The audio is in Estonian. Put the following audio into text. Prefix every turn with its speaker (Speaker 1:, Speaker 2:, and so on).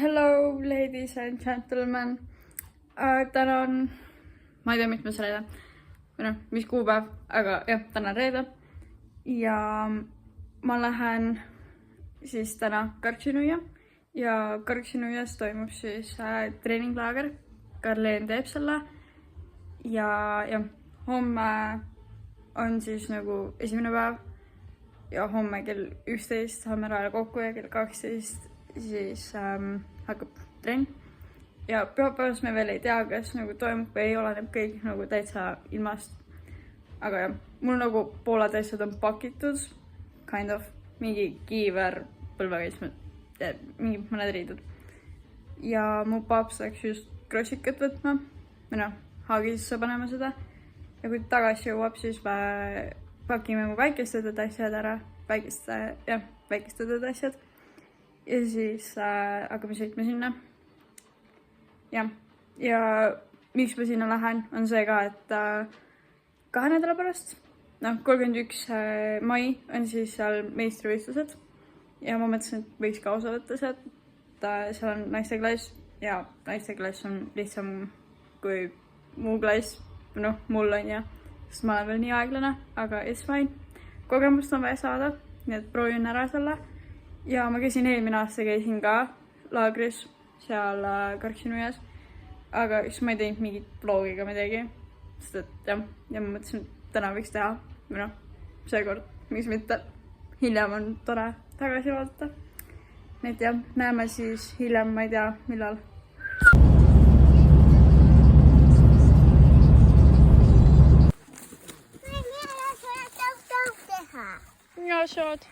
Speaker 1: Hello, ladies and gentlemen. Täna on, ma ei tea, mitmes reede. Või noh, mis kuupäev, aga jah, täna on reede. Ja ma lähen siis täna Karksinuia. Ja Karksinuias toimub siis treeninglaager. Karleen teeb selle. Ja homme on siis nagu esimene päev. Ja homme kell 11 saame rajale kokku ja kell 12 siis hakkab trenn. Ja pühapäevas me veel ei tea, kas nagu toimub või ei, oleneb kõik nagu täitsa ilmast. Aga jah, mul nagu pooled asjad on pakitud, kind of, mingi kiiver, põlvekaitsmed, mingi mõned riidud. Ja mu paps läks just krossikat võtma, või noh, haagisse panema seda. Ja kui tagasi jõuab, siis pakime mu väikestööd asjad ära, väikestööd asjad. Ja siis hakkame sõitma sinna. Ja miks ma sinna lähen, on see ka, et 2 nädala pärast, 31. mai on siis seal meistrivõistlused. Ja ma mõtlesin, et võiks ka osa võtta sealt. Seal on naiste klass ja naiste klass on lihtsam kui muu klass. Noh, mul on ja, sest ma olen veel nii aeglane, aga it's fine. Kogemust on vaja saada, nii et proovin ära selle. Ja ma eelmine aasta käisin ka laagris seal Karksinuias, aga siis ma ei teinud mingit vlogiga midagi, sest et ja ma mõtlesin, et täna võiks teha, või noh, seekord, miks mitte, hiljem on tore tagasi vaadata. Nii et jah, näeme siis hiljem, ma ei tea, millal. Ja, saad.